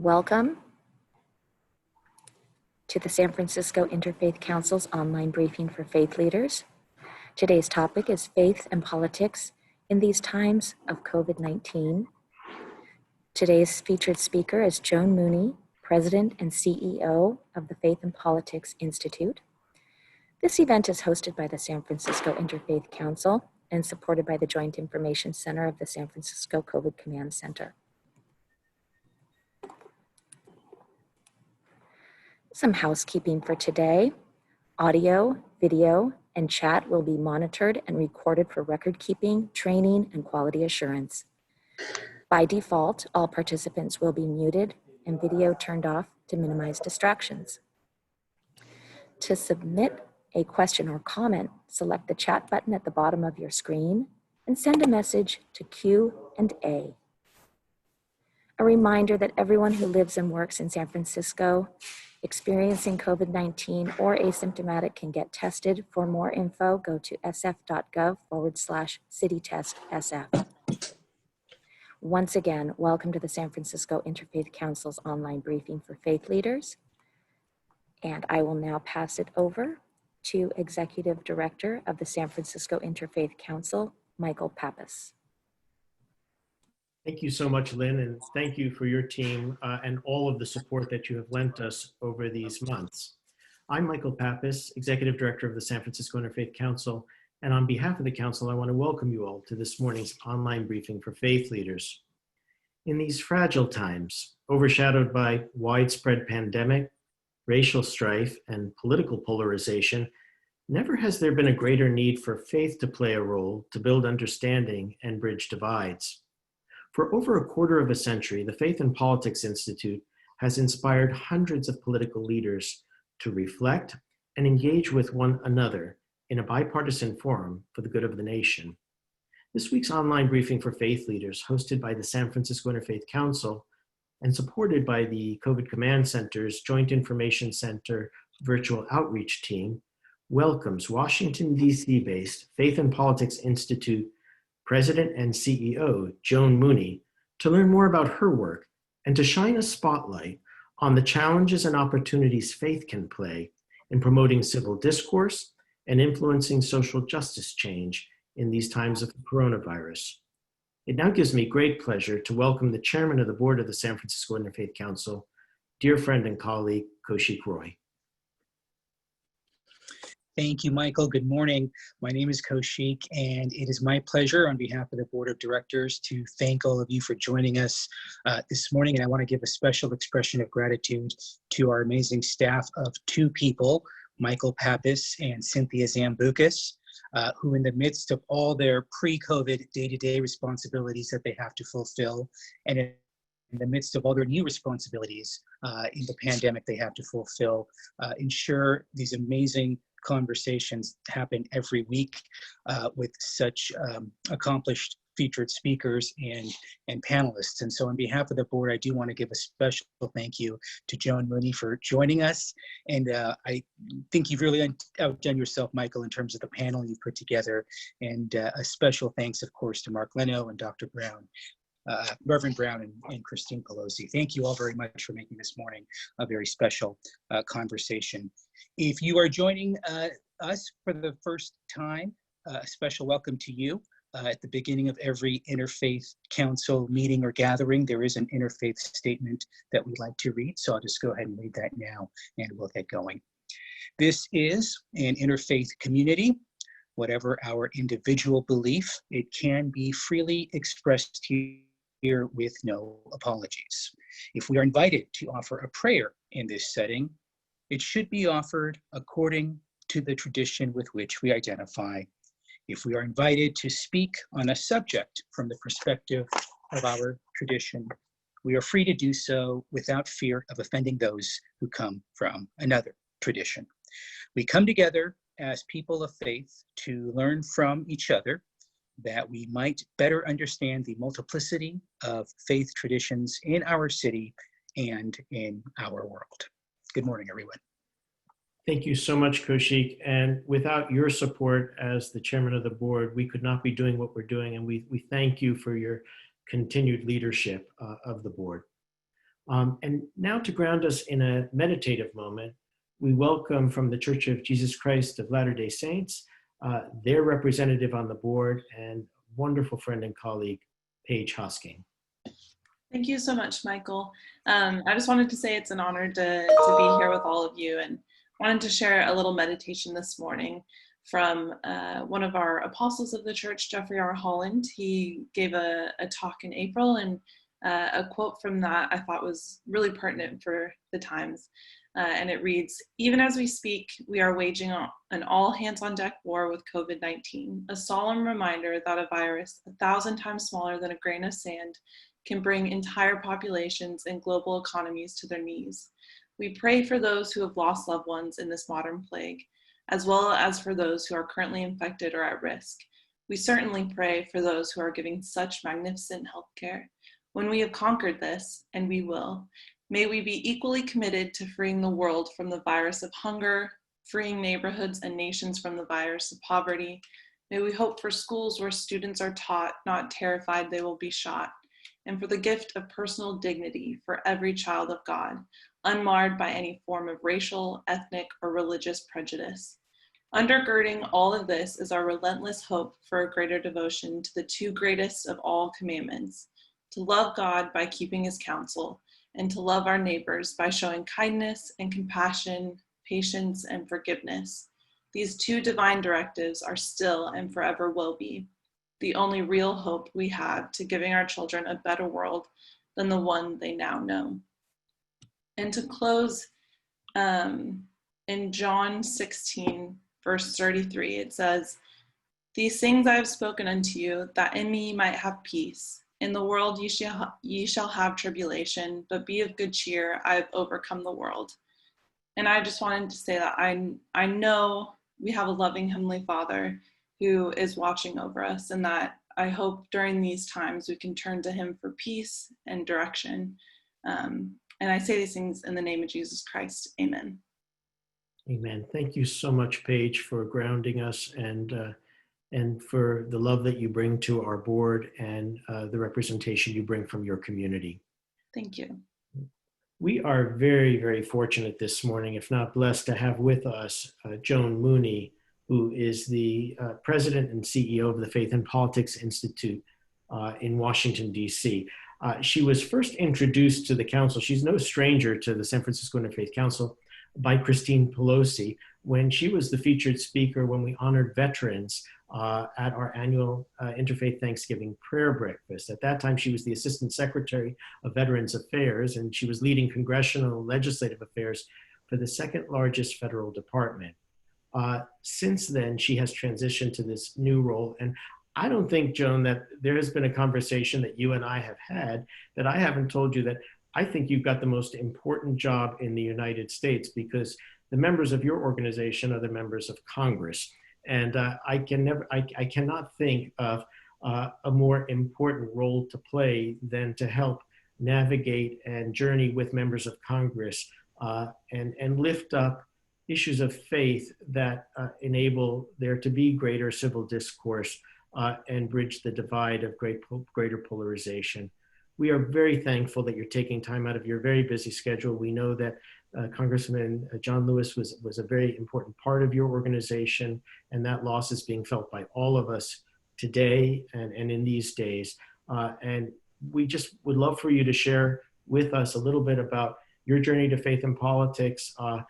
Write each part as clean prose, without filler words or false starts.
Welcome to the San Francisco Interfaith Council's online briefing for faith leaders. Today's topic is faith and politics in these times of COVID-19. Today's featured speaker is Joan Mooney, President and CEO of the Faith and Politics Institute. This event is hosted by the San Francisco Interfaith Council and supported by the Joint Information Center of the San Francisco COVID Command Center. Some housekeeping for today. Audio, video, and chat will be monitored and recorded for record keeping, training, and quality assurance. By default, all participants will be muted and video turned off to minimize distractions. To submit a question or comment, select the chat button at the bottom of your screen and send a message to Q&A. A reminder that everyone who lives and works in San Francisco experiencing COVID-19 or asymptomatic can get tested. For more info, go to sf.gov/citytestsf. Once again, welcome to the San Francisco Interfaith Council's online briefing for faith leaders. And I will now pass it over to Executive Director of the San Francisco Interfaith Council, Michael Pappas. Thank you so much, Lynn, and thank you for your team and all of the support that you have lent us over these months. I'm Michael Pappas, Executive Director of the San Francisco Interfaith Council, and on behalf of the Council, I want to welcome you all to this morning's online briefing for faith leaders. In these fragile times, overshadowed by widespread pandemic, racial strife, and political polarization, never has there been a greater need for faith to play a role to build understanding and bridge divides. For over a quarter of a century, the Faith and Politics Institute has inspired hundreds of political leaders to reflect and engage with one another in a bipartisan forum for the good of the nation. This week's online briefing for faith leaders, hosted by the San Francisco Interfaith Council and supported by the COVID Command Center's Joint Information Center virtual outreach team, welcomes Washington, D.C.-based Faith and Politics Institute President and CEO Joan Mooney to learn more about her work and to shine a spotlight on the challenges and opportunities faith can play in promoting civil discourse and influencing social justice change in these times of the coronavirus. It now gives me great pleasure to welcome the Chairman of the Board of the San Francisco Interfaith Council, dear friend and colleague, Kaushik Roy. Thank you, Michael. Good morning. My name is Kaushik, and it is my pleasure on behalf of the Board of Directors to thank all of you for joining us this morning. And I want to give a special expression of gratitude to our amazing staff of two people, Michael Pappas and Cynthia Zambucas, who in the midst of all their pre-COVID day-to-day responsibilities that they have to fulfill, and in the midst of all their new responsibilities in the pandemic they have to fulfill, ensure these amazing conversations happen every week with such accomplished featured speakers and panelists. And so on behalf of the board, I do want to give a special thank you to Joan Mooney for joining us. And I think you've really outdone yourself, Michael, in terms of the panel you've put together. And a special thanks, of course, to Mark Leno and Dr. Brown. Reverend Brown and Christine Pelosi. Thank you all very much for making this morning a very special conversation. If you are joining us for the first time, a special welcome to you. At the beginning of every Interfaith Council meeting or gathering, there is an interfaith statement that we'd like to read, so I'll just go ahead and read that now and we'll get going. This is an interfaith community. Whatever our individual belief, it can be freely expressed here with no apologies. If we are invited to offer a prayer in this setting, it should be offered according to the tradition with which we identify. If we are invited to speak on a subject from the perspective of our tradition, we are free to do so without fear of offending those who come from another tradition. We come together as people of faith to learn from each other that we might better understand the multiplicity of faith traditions in our city and in our world. Good morning, everyone. Thank you so much, Kaushik. And without your support as the chairman of the board, we could not be doing what we're doing. And we thank you for your continued leadership of the board. And now to ground us in a meditative moment, we welcome from the Church of Jesus Christ of Latter-day Saints, their representative on the board and wonderful friend and colleague, Paige Hosking. Thank you so much, Michael. I just wanted to say it's an honor to be here with all of you, and wanted to share a little meditation this morning from one of our apostles of the church, Jeffrey R. Holland. He gave a talk in April, and a quote from that I thought was really pertinent for the times. And it reads, "Even as we speak, we are waging an all-hands-on-deck war with COVID-19, a solemn reminder that a virus 1,000 times smaller than a grain of sand can bring entire populations and global economies to their knees. We pray for those who have lost loved ones in this modern plague, as well as for those who are currently infected or at risk. We certainly pray for those who are giving such magnificent healthcare. When we have conquered this, and we will, may we be equally committed to freeing the world from the virus of hunger, freeing neighborhoods and nations from the virus of poverty. May we hope for schools where students are taught, not terrified they will be shot, and for the gift of personal dignity for every child of God, unmarred by any form of racial, ethnic, or religious prejudice. Undergirding all of this is our relentless hope for a greater devotion to the two greatest of all commandments, to love God by keeping his counsel, and to love our neighbors by showing kindness and compassion, patience, and forgiveness. These two divine directives are still and forever will be the only real hope we have to giving our children a better world than the one they now know." And to close, in John 16, verse 33, it says, "These things I have spoken unto you, that in me ye might have peace. In the world ye shall have tribulation, but be of good cheer, I have overcome the world." And I just wanted to say that I know we have a loving Heavenly Father who is watching over us, and that I hope during these times we can turn to him for peace and direction. And I say these things in the name of Jesus Christ. Amen. Amen. Thank you so much, Paige, for grounding us and for the love that you bring to our board and the representation you bring from your community. Thank you. We are very, very fortunate this morning, if not blessed, to have with us Joan Mooney, who is the president and CEO of the Faith and Politics Institute in Washington, D.C. She was first introduced to the council. She's no stranger to the San Francisco Interfaith Council by Christine Pelosi when she was the featured speaker when we honored veterans at our annual Interfaith Thanksgiving prayer breakfast. At that time, she was the Assistant Secretary of Veterans Affairs, and she was leading congressional and legislative affairs for the second largest federal department. Since then, she has transitioned to this new role. And I don't think, Joan, that there has been a conversation that you and I have had that I haven't told you that I think you've got the most important job in the United States, because the members of your organization are the members of Congress. And I cannot think of a more important role to play than to help navigate and journey with members of Congress and lift up issues of faith that enable there to be greater civil discourse and bridge the divide of greater polarization. We are very thankful that you're taking time out of your very busy schedule. We know that Congressman John Lewis was a very important part of your organization, and that loss is being felt by all of us today and in these days. And we just would love for you to share with us a little bit about your journey to faith and politics, a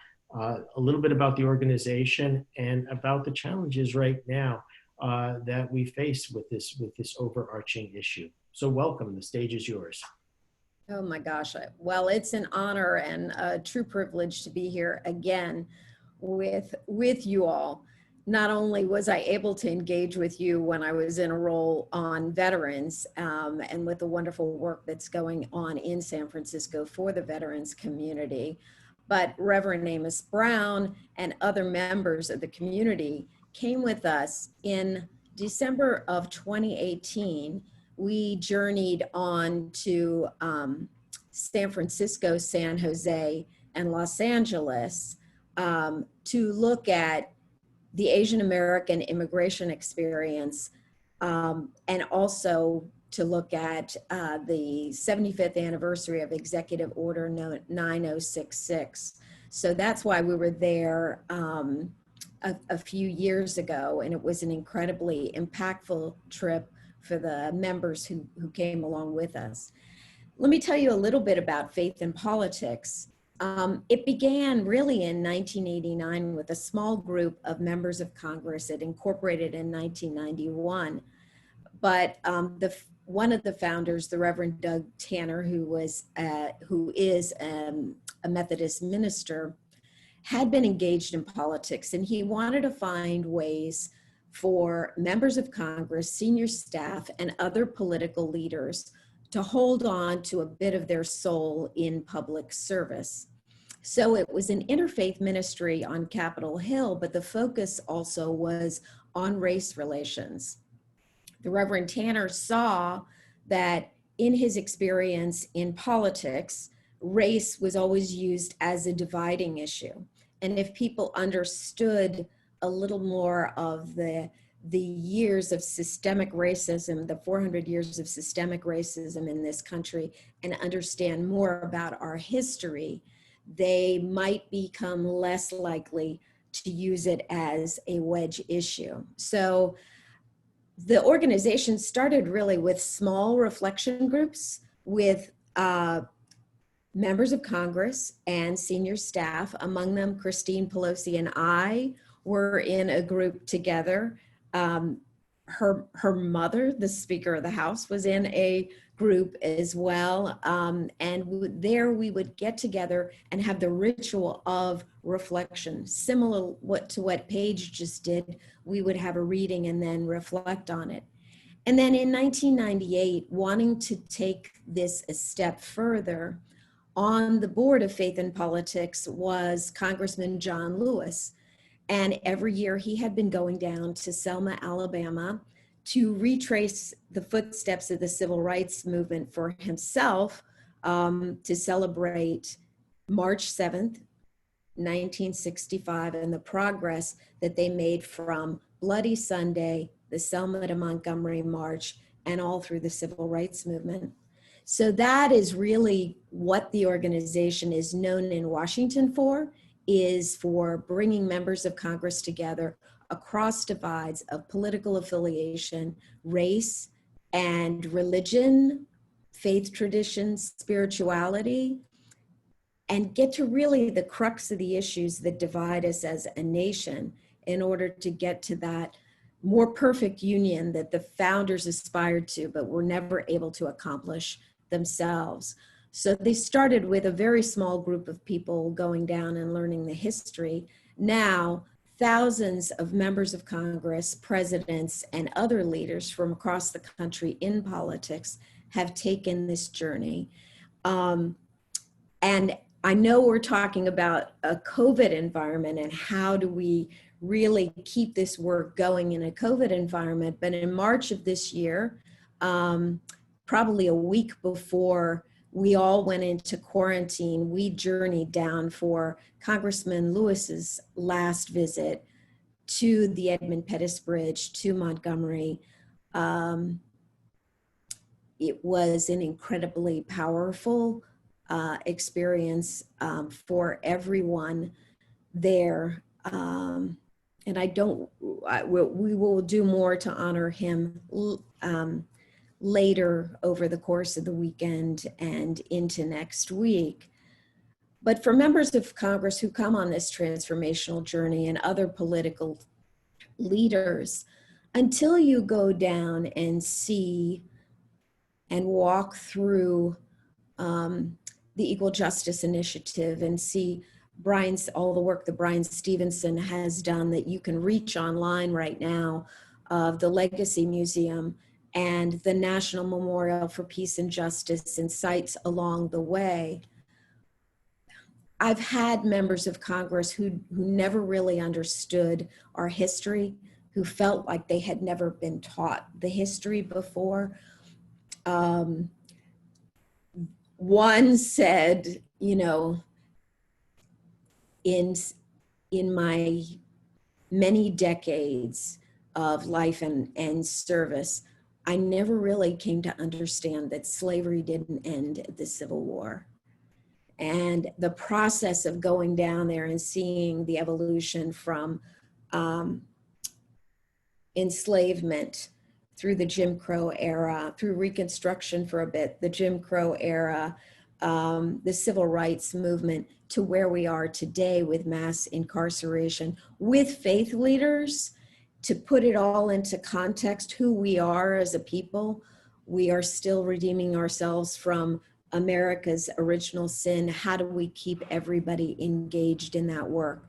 little bit about the organization, and about the challenges right now that we face with this overarching issue. So welcome, the stage is yours. Oh my gosh. Well, it's an honor and a true privilege to be here again with you all. Not only was I able to engage with you when I was in a role on veterans and with the wonderful work that's going on in San Francisco for the veterans community, but Reverend Amos Brown and other members of the community came with us in December of 2018. We journeyed on to San Francisco, San Jose, and Los Angeles to look at the Asian American immigration experience and also to look at the 75th anniversary of Executive Order 9066. So that's why we were there a few years ago, and it was an incredibly impactful trip for the members who came along with us. Let me tell you a little bit about Faith in Politics. It began really in 1989 with a small group of members of Congress. It incorporated in 1991. But one of the founders, the Reverend Doug Tanner, who is a Methodist minister, had been engaged in politics, and he wanted to find ways for members of Congress, senior staff, and other political leaders to hold on to a bit of their soul in public service. So it was an interfaith ministry on Capitol Hill, but the focus also was on race relations. The Reverend Tanner saw that in his experience in politics, race was always used as a dividing issue. And if people understood a little more of the years of systemic racism, the 400 years of systemic racism in this country, and understand more about our history, they might become less likely to use it as a wedge issue. So the organization started really with small reflection groups with members of Congress and senior staff. Among them, Christine Pelosi and I were in a group together. Her mother, the Speaker of the House, was in a group as well. And there we would get together and have the ritual of reflection. Similar to what Paige just did, we would have a reading and then reflect on it. And then in 1998, wanting to take this a step further, on the board of Faith in Politics was Congressman John Lewis. And every year he had been going down to Selma, Alabama, to retrace the footsteps of the civil rights movement for himself, to celebrate March 7th, 1965, and the progress that they made from Bloody Sunday, the Selma to Montgomery March, and all through the civil rights movement. So that is really what the organization is known in Washington for, is for bringing members of Congress together across divides of political affiliation, race, and religion, faith traditions, spirituality, and get to really the crux of the issues that divide us as a nation in order to get to that more perfect union that the founders aspired to, but were never able to accomplish themselves. So they started with a very small group of people going down and learning the history. Now, thousands of members of Congress, presidents, and other leaders from across the country in politics have taken this journey. And I know we're talking about a COVID environment and how do we really keep this work going in a COVID environment, but in March of this year, probably a week before we all went into quarantine, we journeyed down for Congressman Lewis's last visit to the Edmund Pettus Bridge, to Montgomery. It was an incredibly powerful experience for everyone there. And we will do more to honor him later over the course of the weekend and into next week. But for members of Congress who come on this transformational journey and other political leaders, until you go down and see and walk through the Equal Justice Initiative and see all the work that Brian Stevenson has done that you can reach online right now, of the Legacy Museum and the National Memorial for Peace and Justice and sites along the way. I've had members of Congress who never really understood our history, who felt like they had never been taught the history before. One said, in my many decades of life and service, I never really came to understand that slavery didn't end at the Civil War. And the process of going down there and seeing the evolution from enslavement through the Jim Crow era, through Reconstruction for a bit, the Jim Crow era, the civil rights movement, to where we are today with mass incarceration, with faith leaders. To put it all into context, who we are as a people, we are still redeeming ourselves from America's original sin. How do we keep everybody engaged in that work?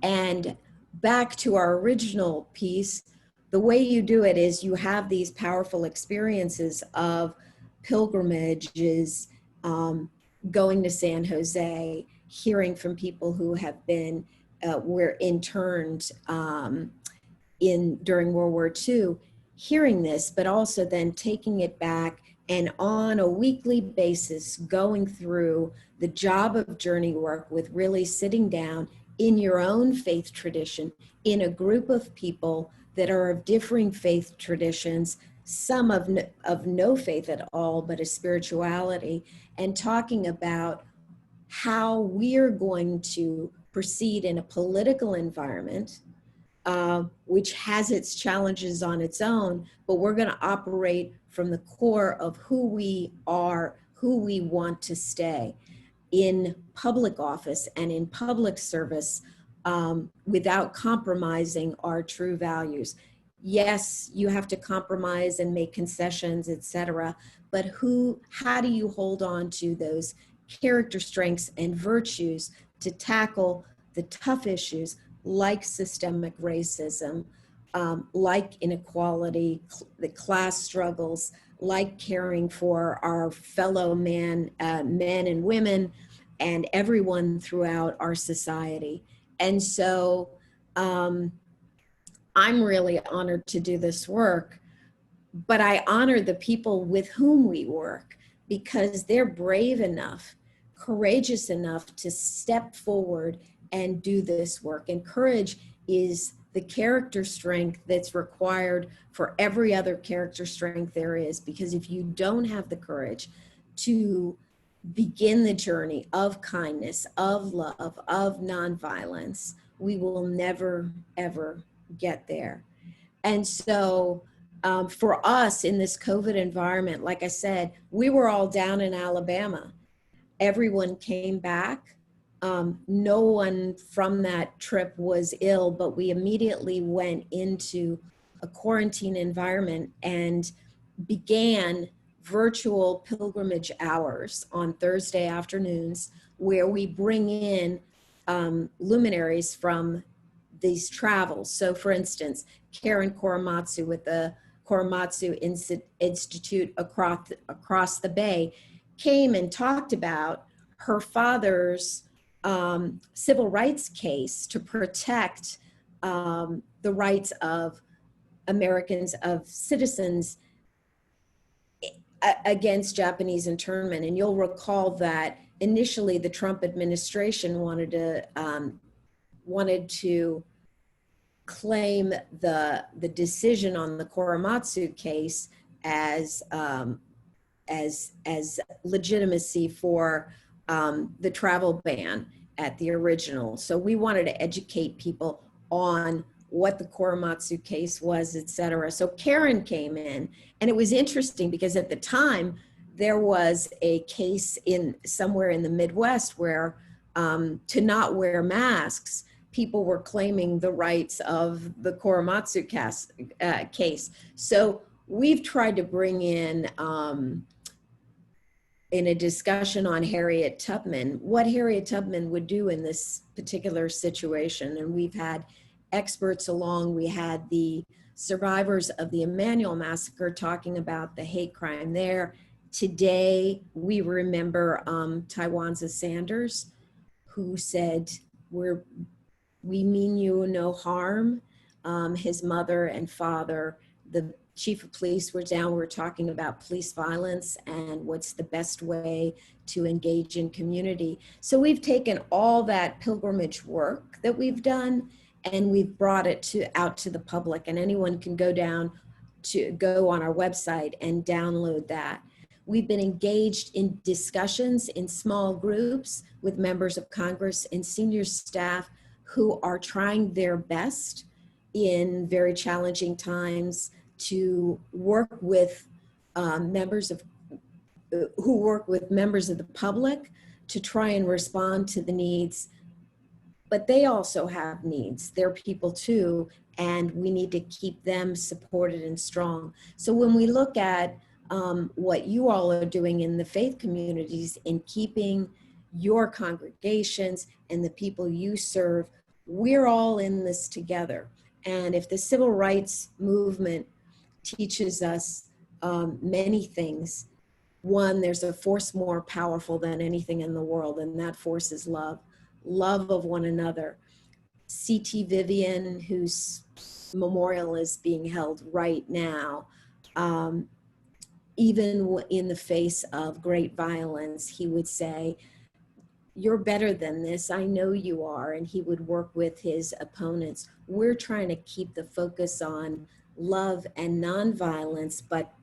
And back to our original piece, the way you do it is you have these powerful experiences of pilgrimages, going to San Jose, hearing from people who have been, were interned during World War II, hearing this, but also then taking it back and on a weekly basis going through the job of journey work with really sitting down in your own faith tradition, in a group of people that are of differing faith traditions, some of no faith at all, but a spirituality, and talking about how we're going to proceed in a political environment, which has its challenges on its own, but we're going to operate from the core of who we are, who we want to stay in public office and in public service, without compromising our true values. Yes, you have to compromise and make concessions, etc. But how do you hold on to those character strengths and virtues to tackle the tough issues like systemic racism, like inequality, the class struggles, like caring for our fellow men and women, and everyone throughout our society. And so I'm really honored to do this work, but I honor the people with whom we work because they're brave enough, courageous enough to step forward and do this work. And courage is the character strength that's required for every other character strength there is, because if you don't have the courage to begin the journey of kindness, of love, of nonviolence, we will never, ever get there. And so for us in this COVID environment, like I said, we were all down in Alabama. Everyone came back. No one from that trip was ill, but we immediately went into a quarantine environment and began virtual pilgrimage hours on Thursday afternoons, where we bring in luminaries from these travels. So for instance, Karen Korematsu with the Korematsu Institute across the bay came and talked about her father's civil rights case to protect the rights of Americans, of citizens against Japanese internment. And you'll recall that initially the Trump administration wanted to claim the decision on the Korematsu case as legitimacy for the travel ban at the original. So we wanted to educate people on what the Korematsu case was, et cetera. So Karen came in, and it was interesting because at the time there was a case somewhere in the Midwest where to not wear masks, people were claiming the rights of the Korematsu case. So we've tried to bring in a discussion on Harriet Tubman, what Harriet Tubman would do in this particular situation. And we've had experts along. We had the survivors of the Emanuel massacre talking about the hate crime there. Today, we remember Tywanza Sanders, who said, we mean you no harm. His mother and father, the chief of police, were down. We're talking about police violence and what's the best way to engage in community. So we've taken all that pilgrimage work that we've done and we've brought it out to the public, and anyone can go down to go on our website and download that. We've been engaged in discussions in small groups with members of Congress and senior staff who are trying their best in very challenging times to work with members of the public to try and respond to the needs. But they also have needs. They're people too, and we need to keep them supported and strong. So when we look at what you all are doing in the faith communities in keeping your congregations and the people you serve, we're all in this together. And if the civil rights movement teaches us many things, one, there's a force more powerful than anything in the world, and that force is love. Love of one another. C.T. Vivian, whose memorial is being held right now, even in the face of great violence, he would say, "You're better than this, I know you are," and he would work with his opponents. We're trying to keep the focus on love and nonviolence, but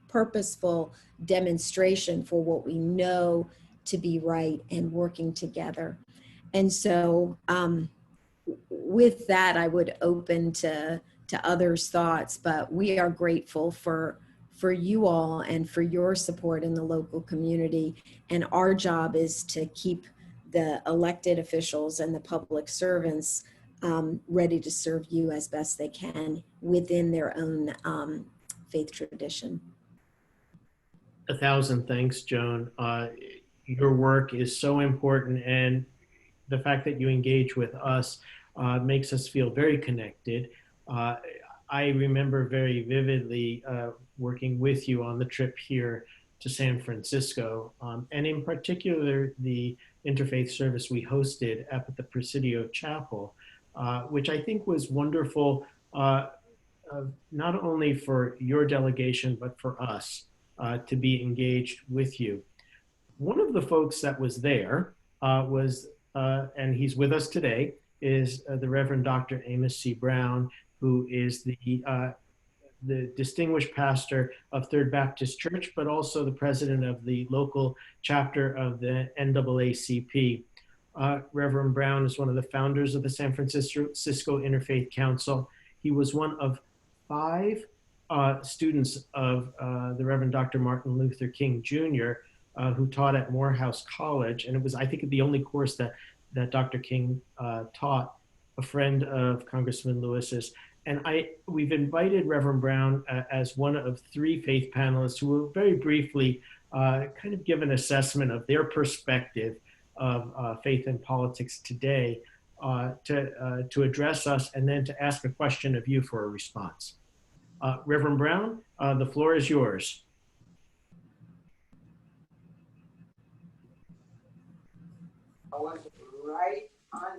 purposeful demonstration for what we know to be right and working together. And so with that, I would open to others' thoughts, but we are grateful for you all and for your support in the local community. And our job is to keep the elected officials and the public servants ready to serve you as best they can within their own faith tradition. 1,000 thanks, Joan. Your work is so important, and the fact that you engage with us makes us feel very connected. I remember very vividly working with you on the trip here to San Francisco, and in particular, the interfaith service we hosted up at the Presidio Chapel, which I think was wonderful, not only for your delegation, but for us to be engaged with you. One of the folks that was there and he's with us today, is the Reverend Dr. Amos C. Brown, who is the distinguished pastor of Third Baptist Church, but also the president of the local chapter of the NAACP. Reverend Brown is one of the founders of the San Francisco Interfaith Council. He was one of 5 students of the Reverend Dr. Martin Luther King Jr., who taught at Morehouse College. And it was, I think, the only course that Dr. King taught, a friend of Congressman Lewis's. And we've invited Reverend Brown as one of 3 faith panelists who will very briefly kind of give an assessment of their perspective of faith and politics today to address us and then to ask a question of you for a response. Reverend Brown, the floor is yours.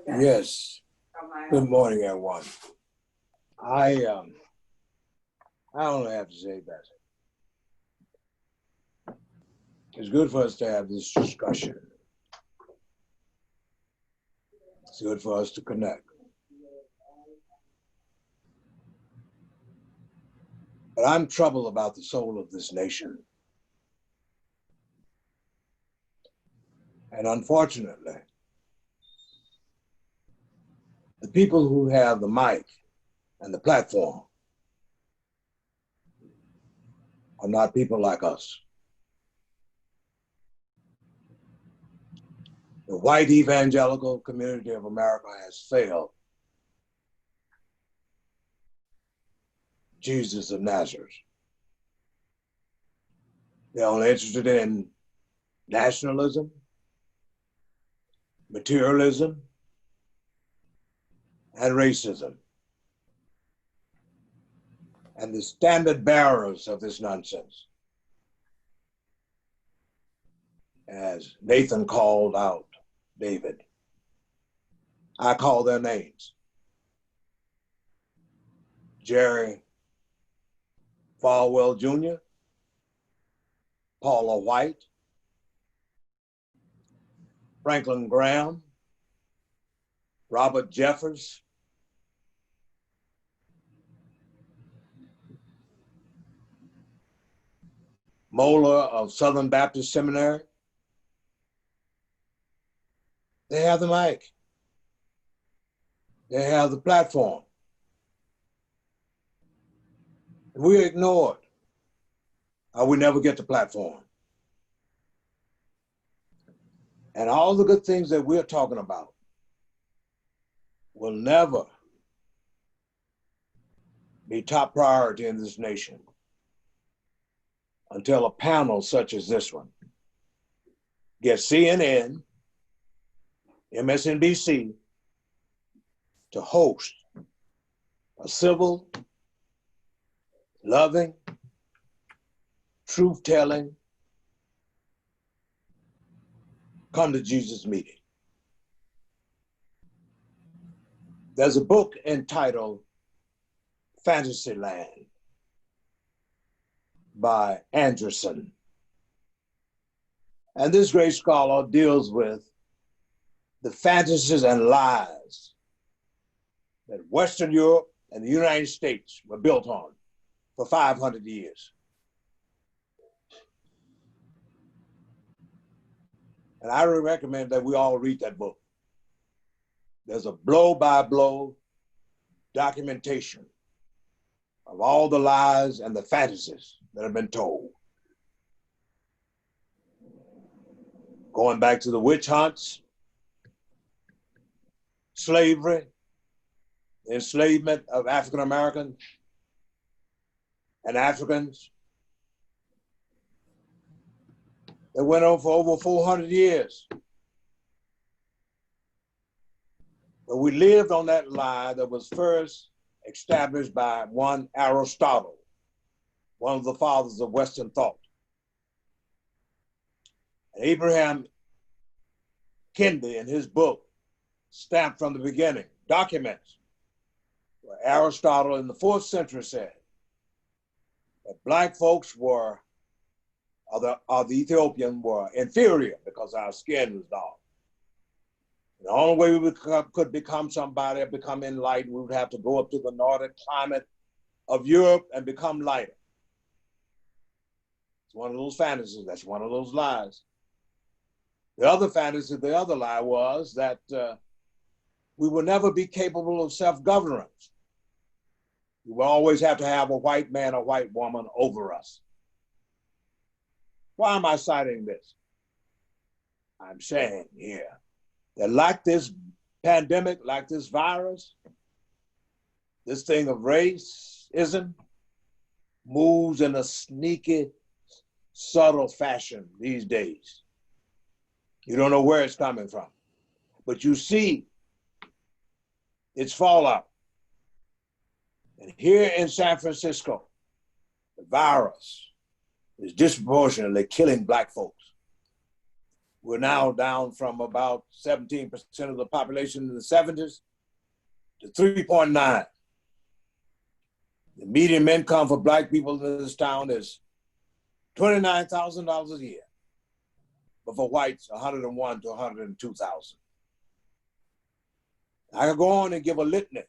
Yes. Good morning, everyone. I only have to say that it's good for us to have this discussion. It's good for us to connect. But I'm troubled about the soul of this nation. And unfortunately, the people who have the mic and the platform are not people like us. The white evangelical community of America has failed Jesus of Nazareth. They're only interested in nationalism, materialism, and racism. And the standard bearers of this nonsense, as Nathan called out David, I call their names: Jerry Falwell Jr., Paula White, Franklin Graham, Robert Jeffers, Moeller of Southern Baptist Seminary. They have the mic. They have the platform. We're ignored. We never get the platform. And all the good things that we're talking about will never be top priority in this nation until a panel such as this one gets CNN, MSNBC to host a civil, loving, truth-telling, come to Jesus meeting. There's a book entitled Fantasyland by Anderson. And this great scholar deals with the fantasies and lies that Western Europe and the United States were built on for 500 years. And I would recommend that we all read that book. There's a blow-by-blow documentation of all the lies and the fantasies that have been told. Going back to the witch hunts, slavery, the enslavement of African Americans and Africans that went on for over 400 years. But we lived on that lie that was first established by one Aristotle, one of the fathers of Western thought. And Abraham Kendi, in his book, Stamped from the Beginning, documents where Aristotle in the 4th century said that black folks were, or the Ethiopian were inferior because our skin was dark. The only way we could become somebody or become enlightened, we would have to go up to the northern climate of Europe and become lighter. It's one of those fantasies. That's one of those lies. The other fantasy, the other lie was that we will never be capable of self-governance. We will always have to have a white man or white woman over us. Why am I citing this? I'm saying here that like this pandemic, like this virus, this thing of racism moves in a sneaky, subtle fashion these days. You don't know where it's coming from, but you see its fallout. And here in San Francisco, the virus is disproportionately killing black folks. We're now down from about 17% of the population in the 70s to 3.9. The median income for black people in this town is $29,000 a year, but for whites, 101 to 102,000. I could go on and give a litany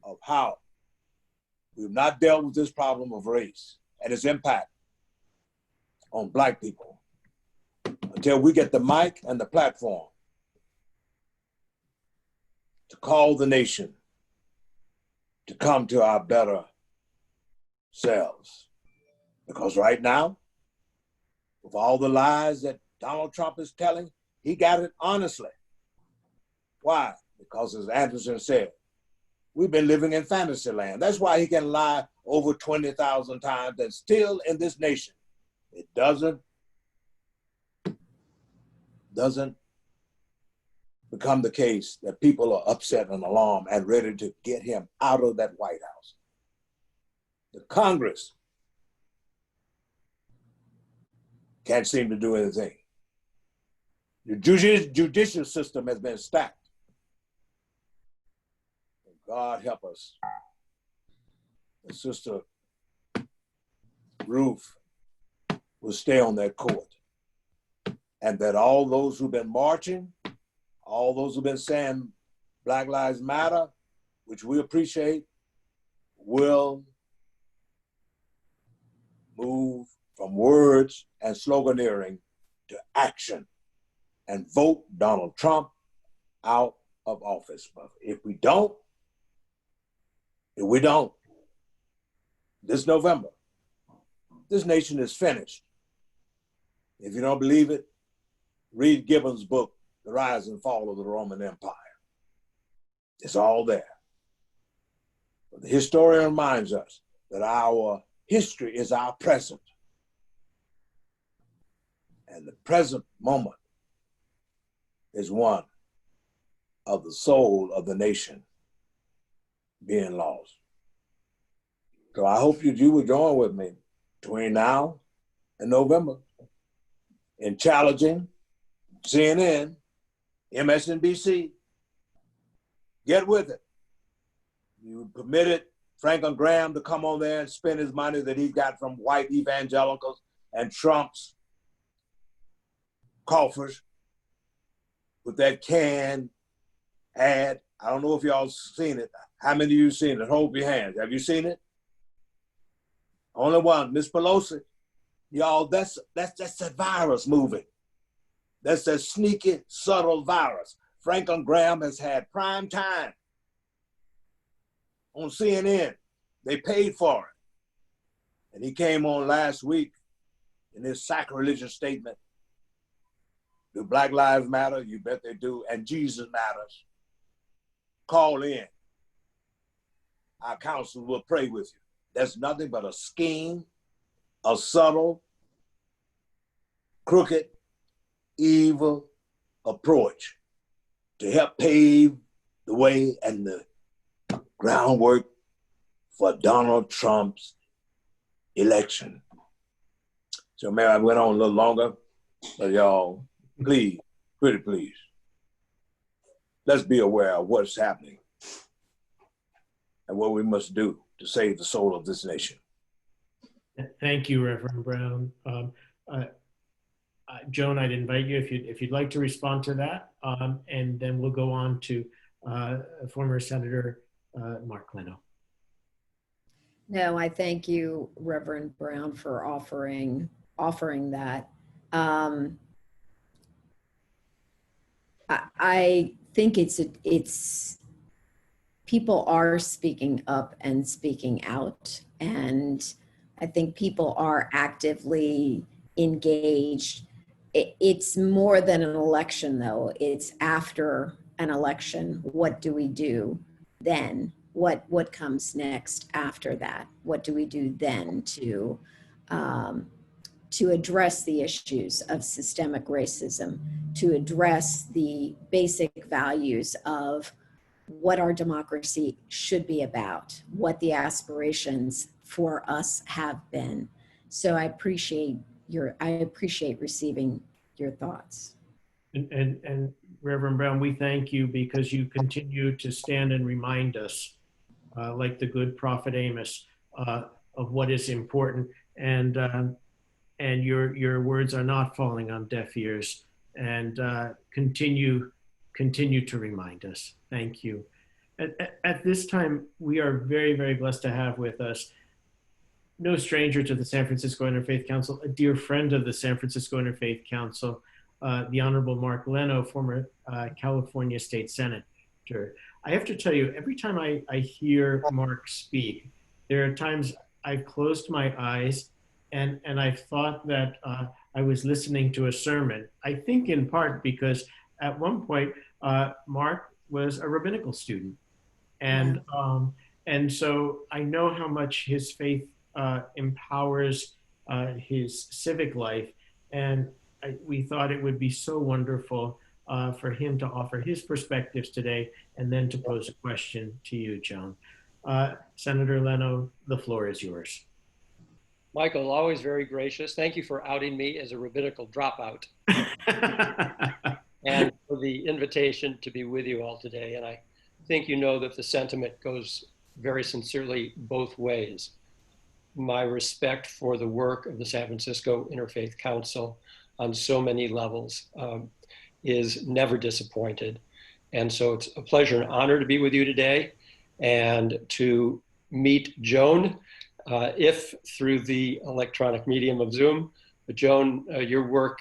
of how we've not dealt with this problem of race and its impact on black people until we get the mic and the platform to call the nation to come to our better selves. Because right now, with all the lies that Donald Trump is telling, he got it honestly. Why? Because as Anderson said, we've been living in fantasy land. That's why he can lie over 20,000 times and still in this nation, it doesn't become the case that people are upset and alarmed and ready to get him out of that White House. The Congress can't seem to do anything. The judicial system has been stacked. God help us. And Sister Ruth will stay on that court. And that all those who've been marching, all those who've been saying Black Lives Matter, which we appreciate, will move from words and sloganeering to action and vote Donald Trump out of office. But if we don't, this November, this nation is finished. If you don't believe it, read Gibbon's book, The Rise and Fall of the Roman Empire. It's all there. But the historian reminds us that our history is our present. And the present moment is one of the soul of the nation being lost. So I hope you will join with me between now and November in challenging CNN, MSNBC. Get with it. You permitted Franklin Graham to come on there and spend his money that he got from white evangelicals and Trump's coffers with that canned ad. I don't know if y'all seen it. How many of you seen it? Hold your hands. Have you seen it? Only one, Miss Pelosi. Y'all, that's that virus moving. That's that sneaky, subtle virus. Franklin Graham has had prime time on CNN. They paid for it. And he came on last week in his sacrilegious statement. Do Black Lives Matter? You bet they do. And Jesus matters. Call in. Our counsel will pray with you. That's nothing but a scheme, a subtle, crooked, evil approach to help pave the way and the groundwork for Donald Trump's election. So maybe I went on a little longer, but y'all, please, pretty please, let's be aware of what's happening and what we must do to save the soul of this nation. Thank you, Reverend Brown. Joan, I'd invite you if you'd like to respond to that, and then we'll go on to former Senator Mark Leno. No, I thank you, Reverend Brown, for offering that. I think it's people are speaking up and speaking out, and I think people are actively engaged. It's more than an election, though. It's after an election. What do we do then? What comes next after that? What do we do then to address the issues of systemic racism, to address the basic values of what our democracy should be about, what the aspirations for us have been. So I appreciate receiving your thoughts. And Reverend Brown, we thank you because you continue to stand and remind us, like the good prophet Amos, of what is important. And your words are not falling on deaf ears. And continue to remind us. Thank you. At this time, we are very, very blessed to have with us no stranger to the San Francisco Interfaith Council, a dear friend of the San Francisco Interfaith Council, the Honorable Mark Leno, former California State Senator. I have to tell you, every time I hear Mark speak, there are times I've closed my eyes and I've thought that I was listening to a sermon. I think in part because at one point, Mark was a rabbinical student. And so I know how much his faith empowers his civic life. And we thought it would be so wonderful for him to offer his perspectives today and then to pose a question to you, Joan. Senator Leno, the floor is yours. Michael, always very gracious. Thank you for outing me as a rabbinical dropout and for the invitation to be with you all today. And I think you know that the sentiment goes very sincerely both ways. My respect for the work of the San Francisco Interfaith Council on so many levels is never disappointed. And so it's a pleasure and honor to be with you today and to meet Joan if through the electronic medium of Zoom. But Joan, your work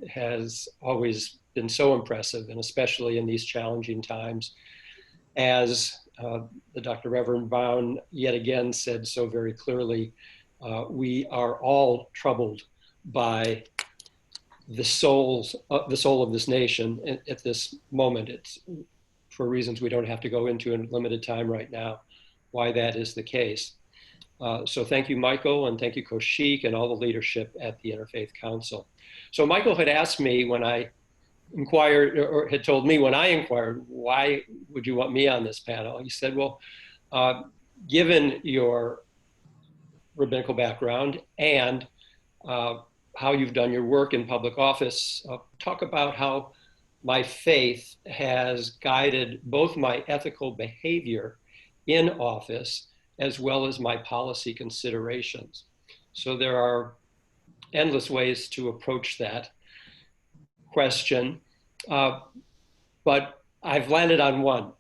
has always been so impressive, and especially in these challenging times. As the Dr. Reverend Brown yet again said so very clearly, we are all troubled by the soul of this nation at this moment. It's for reasons we don't have to go into in limited time right now, why that is the case. So thank you, Michael, and thank you, Kaushik, and all the leadership at the Interfaith Council. So Michael had asked me when I inquired, or had told me when I inquired, why would you want me on this panel? He said, well, given your rabbinical background and how you've done your work in public office, talk about how my faith has guided both my ethical behavior in office as well as my policy considerations. So there are endless ways to approach that question, but I've landed on one.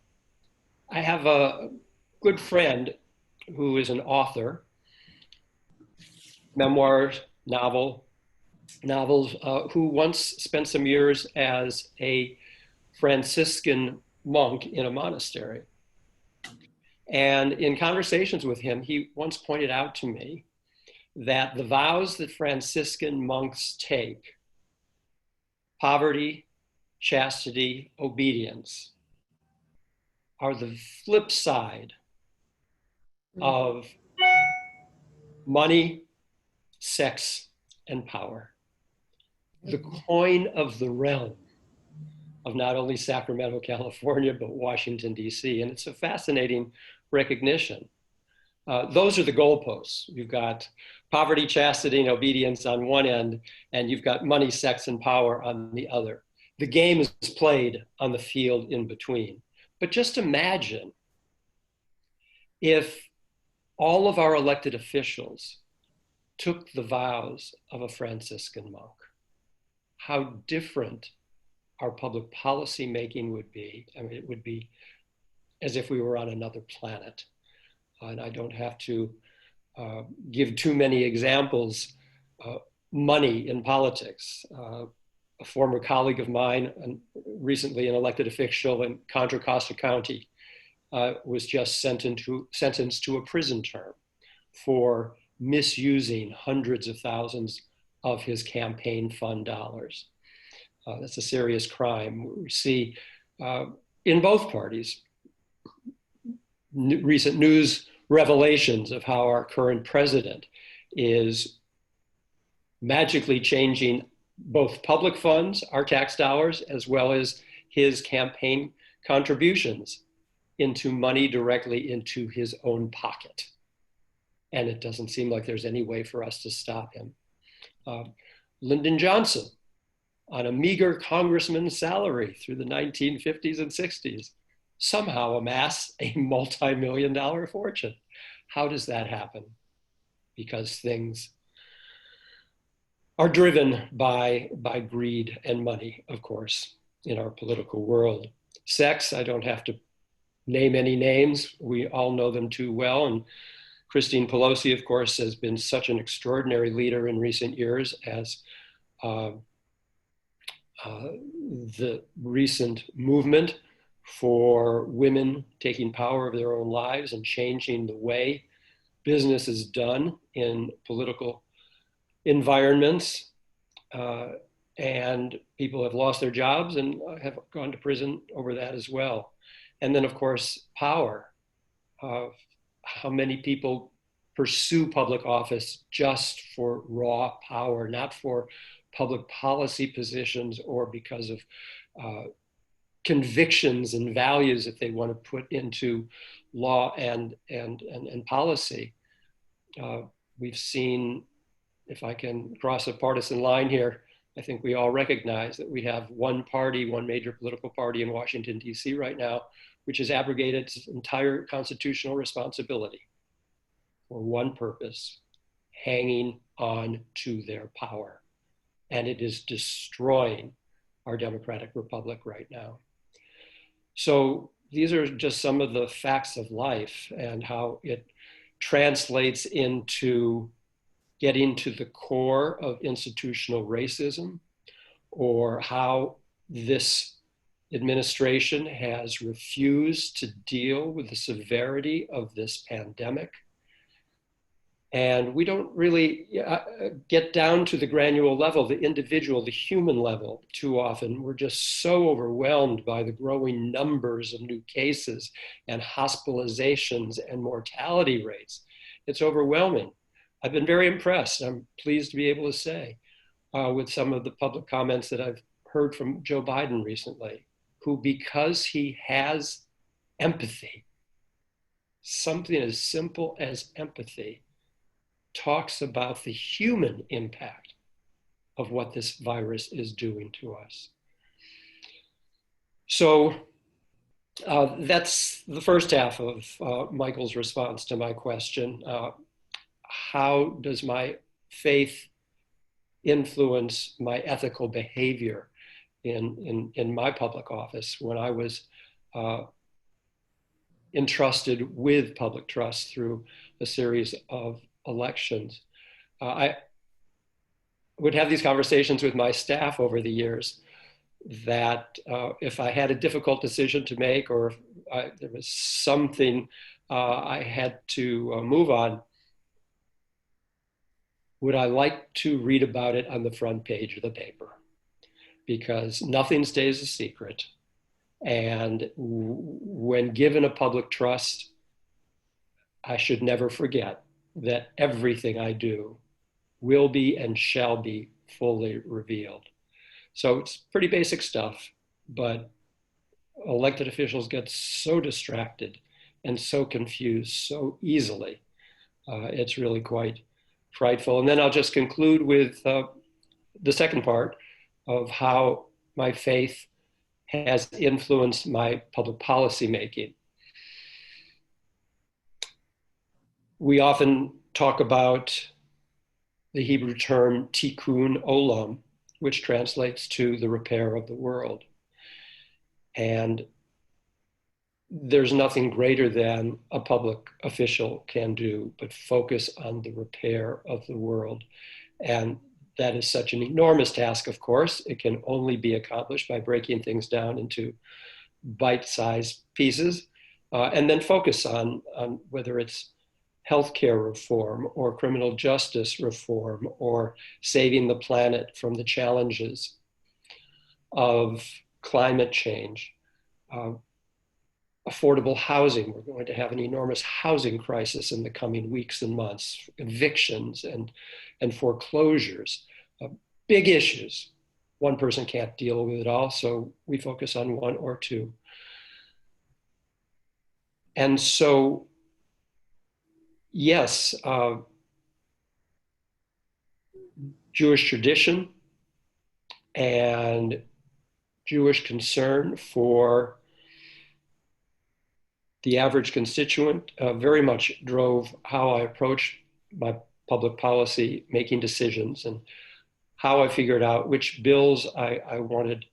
I have a good friend who is an author, memoirs, novels, who once spent some years as a Franciscan monk in a monastery. And in conversations with him, he once pointed out to me that the vows that Franciscan monks take, poverty, chastity, obedience, are the flip side of money, sex, and power. The coin of the realm of not only Sacramento, California, but Washington, D.C. And it's a fascinating recognition. Those are the goalposts. You've got poverty, chastity, and obedience on one end, and you've got money, sex, and power on the other. The game is played on the field in between. But just imagine if all of our elected officials took the vows of a Franciscan monk, how different our public policy making would be. I mean, it would be as if we were on another planet. And I don't have to give too many examples. Money in politics. A former colleague of mine, and recently an elected official in Contra Costa County, was just sentenced to a prison term for misusing hundreds of thousands of his campaign fund dollars. That's a serious crime. We see in both parties recent news revelations of how our current president is magically changing both public funds, our tax dollars, as well as his campaign contributions into money directly into his own pocket. And it doesn't seem like there's any way for us to stop him. Lyndon Johnson, on a meager congressman's salary through the 1950s and 60s, somehow amass a multi-million-dollar fortune. How does that happen? Because things are driven by greed and money, of course, in our political world. Sex, I don't have to name any names. We all know them too well. And Christine Pelosi, of course, has been such an extraordinary leader in recent years, as the recent movement for women taking power of their own lives and changing the way business is done in political environments. And people have lost their jobs and have gone to prison over that as well. And then, of course, power. How many people pursue public office just for raw power, not for public policy positions or because of convictions and values that they want to put into law and policy. We've seen, if I can cross a partisan line here, I think we all recognize that we have one party, one major political party in Washington, D.C. right now, which has abrogated its entire constitutional responsibility for one purpose: hanging on to their power. And it is destroying our democratic republic right now. So these are just some of the facts of life and how it translates into getting to the core of institutional racism, or how this administration has refused to deal with the severity of this pandemic. And we don't really get down to the granular level, the individual, the human level too often. We're just so overwhelmed by the growing numbers of new cases and hospitalizations and mortality rates. It's overwhelming. I've been very impressed, I'm pleased to be able to say, with some of the public comments that I've heard from Joe Biden recently, who, because he has empathy, something as simple as empathy, talks about the human impact of what this virus is doing to us. So that's the first half of Michael's response to my question. How does my faith influence my ethical behavior in my public office when I was entrusted with public trust through a series of elections? I would have these conversations with my staff over the years that if I had a difficult decision to make, or if there was something I had to move on, would I like to read about it on the front page of the paper? Because nothing stays a secret. And when given a public trust, I should never forget that everything I do will be and shall be fully revealed. So it's pretty basic stuff, but elected officials get so distracted and so confused so easily. It's really quite frightful. And then I'll just conclude with the second part of how my faith has influenced my public policy making. We often talk about the Hebrew term tikkun olam, which translates to the repair of the world. And there's nothing greater than a public official can do but focus on the repair of the world. And that is such an enormous task, of course. It can only be accomplished by breaking things down into bite-sized pieces and then focus on whether it's healthcare reform or criminal justice reform or saving the planet from the challenges of climate change. Affordable housing. We're going to have an enormous housing crisis in the coming weeks and months, evictions and foreclosures, big issues. One person can't deal with it all, so we focus on one or two. And so, yes, Jewish tradition and Jewish concern for the average constituent very much drove how I approached my public policy making decisions and how I figured out which bills I wanted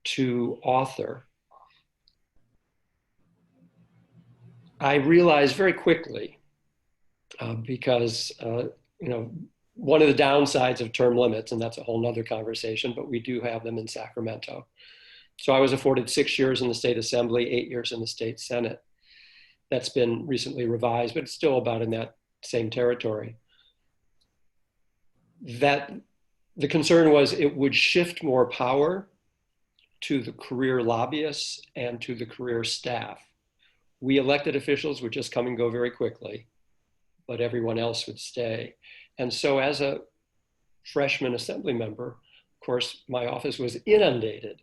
to author. I realized very quickly, because one of the downsides of term limits, and that's a whole nother conversation, but we do have them in Sacramento. So I was afforded 6 years in the state assembly, 8 years in the state senate. That's been recently revised, but it's still about in that same territory. That the concern was it would shift more power to the career lobbyists and to the career staff. We elected officials would just come and go very quickly, but everyone else would stay. And so as a freshman assembly member, of course, my office was inundated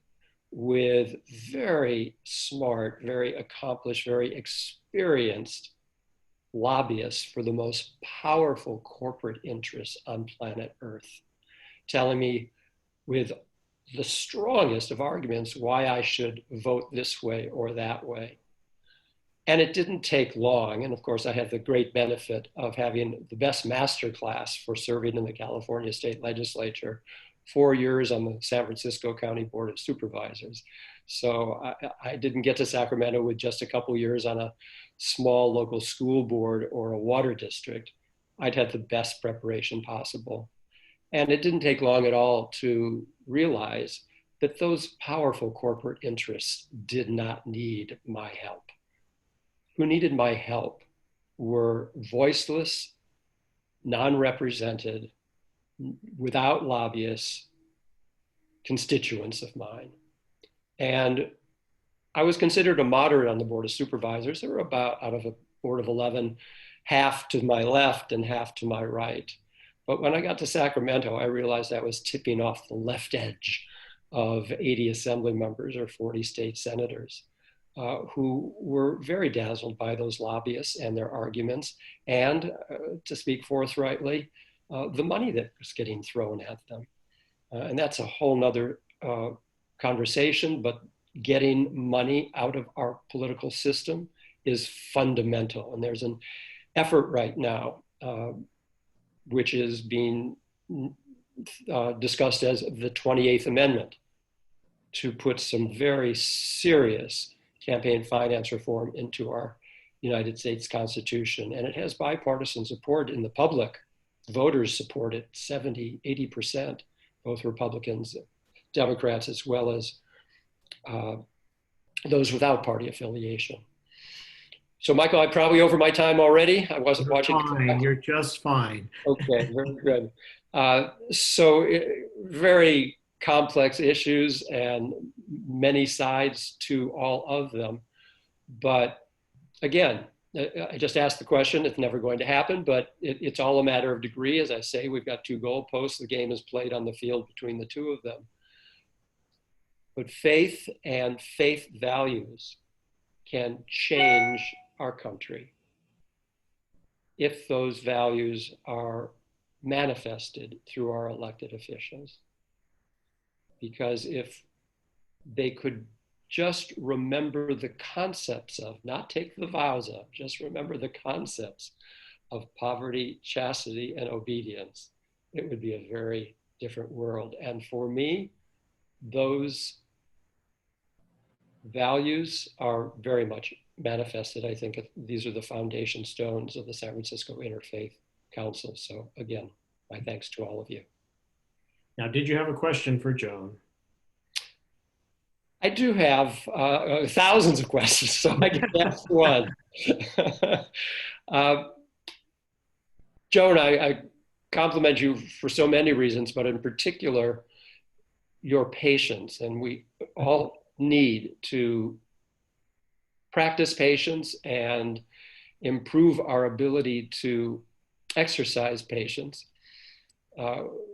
with very smart, very accomplished, very experienced lobbyists for the most powerful corporate interests on planet Earth, telling me with the strongest of arguments why I should vote this way or that way. And it didn't take long. And of course, I had the great benefit of having the best master class for serving in the California state legislature 4 years on the San Francisco County Board of Supervisors. So I didn't get to Sacramento with just a couple years on a small local school board or a water district. I'd had the best preparation possible. And it didn't take long at all to realize that those powerful corporate interests did not need my help. Who needed my help were voiceless, non-represented, without lobbyists, constituents of mine. And I was considered a moderate on the Board of Supervisors. There were about, out of a board of 11, half to my left and half to my right. But when I got to Sacramento, I realized I was tipping off the left edge of 80 assembly members or 40 state senators who were very dazzled by those lobbyists and their arguments, and to speak forthrightly, the money that was getting thrown at them. And that's a whole nother conversation, but getting money out of our political system is fundamental. And there's an effort right now, which is being discussed as the 28th Amendment, to put some very serious campaign finance reform into our United States Constitution. And it has bipartisan support in the public. Voters support it 70, 80%, both Republicans, Democrats, as well as those without party affiliation. So Michael, I'm probably over my time already. I wasn't watching. Fine, you're just fine. Okay, very good. Very complex issues and many sides to all of them. But again, I just asked the question, it's never going to happen, but it's all a matter of degree. As I say, we've got two goalposts. The game is played on the field between the two of them. But faith and faith values can change our country if those values are manifested through our elected officials. Because if they could just remember the concepts of, not take the vows of, just remember the concepts of poverty, chastity, and obedience, it would be a very different world. And for me, those values are very much manifested. I think these are the foundation stones of the San Francisco Interfaith Council. So again, my thanks to all of you. Now, did you have a question for Joan? I do have thousands of questions, so I can ask one. Joan, I compliment you for so many reasons, but in particular, your patience. And we all need to practice patience and improve our ability to exercise patience,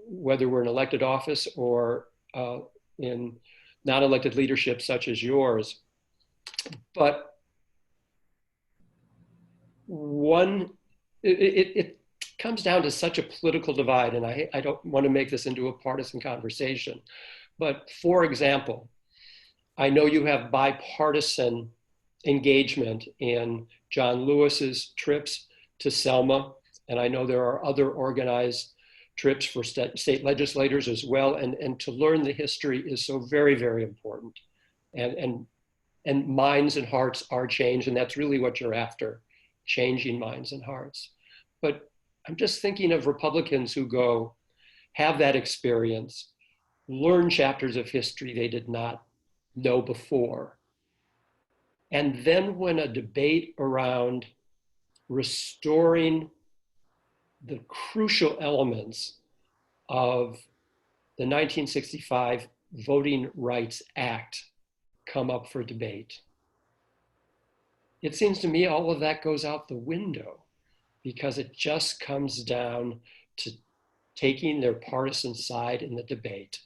whether we're in elected office or in non-elected leadership such as yours. But it comes down to such a political divide, and I don't want to make this into a partisan conversation. But for example, I know you have bipartisan engagement in John Lewis's trips to Selma, and I know there are other organized trips for state legislators as well, and to learn the history is so very, very important. And minds and hearts are changed, and that's really what you're after, changing minds and hearts. But I'm just thinking of Republicans who go, have that experience, learn chapters of history they did not know before. And then when a debate around restoring the crucial elements of the 1965 Voting Rights Act come up for debate, it seems to me all of that goes out the window, because it just comes down to taking their partisan side in the debate.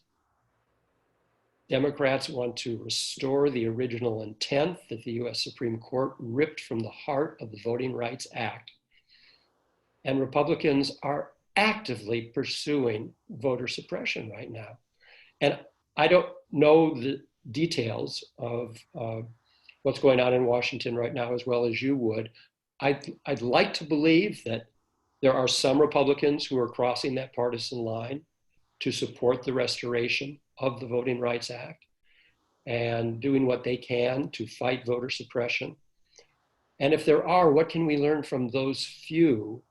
Democrats want to restore the original intent that the US Supreme Court ripped from the heart of the Voting Rights Act. And Republicans are actively pursuing voter suppression right now. And I don't know the details of what's going on in Washington right now as well as you would. I'd like to believe that there are some Republicans who are crossing that partisan line, to support the restoration of the Voting Rights Act and doing what they can to fight voter suppression? And if there are, what can we learn from those few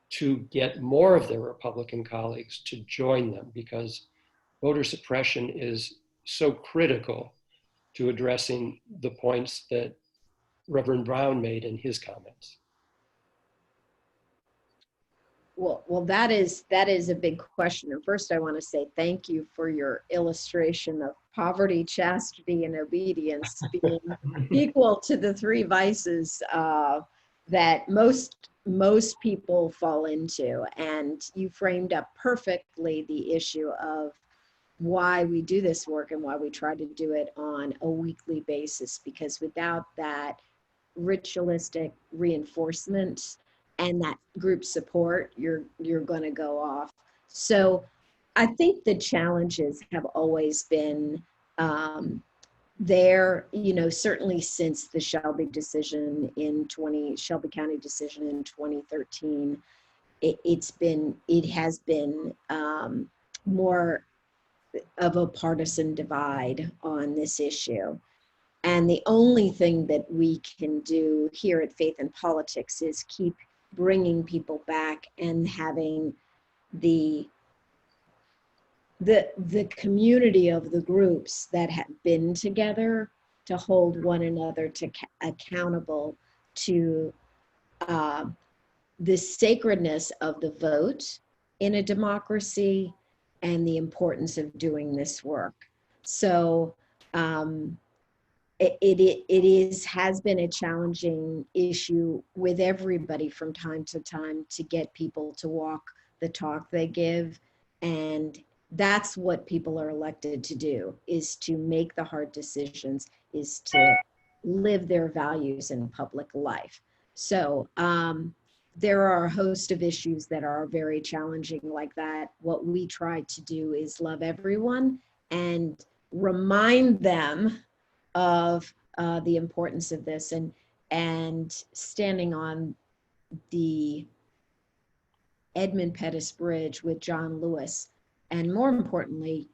to get more of their Republican colleagues to join them? Because voter suppression is so critical to addressing the points that Reverend Brown made in his comments. Well, that is a big question. And first, I want to say thank you for your illustration of poverty, chastity, and obedience being equal to the three vices that most people fall into. And you framed up perfectly the issue of why we do this work and why we try to do it on a weekly basis. Because without that ritualistic reinforcement and that group support, you're going to go off. So I think the challenges have always been there, certainly since the Shelby County decision in 2013, it has been more of a partisan divide on this issue. And the only thing that we can do here at Faith and Politics is keep bringing people back and having the community of the groups that have been together to hold one another accountable to the sacredness of the vote in a democracy and the importance of doing this work. So it has been a challenging issue with everybody from time to time to get people to walk the talk they give. And that's what people are elected to do, is to make the hard decisions, is to live their values in public life. So there are a host of issues that are very challenging like that. What we try to do is love everyone and remind them of the importance of this, and standing on the Edmund Pettus Bridge with John Lewis, and more importantly,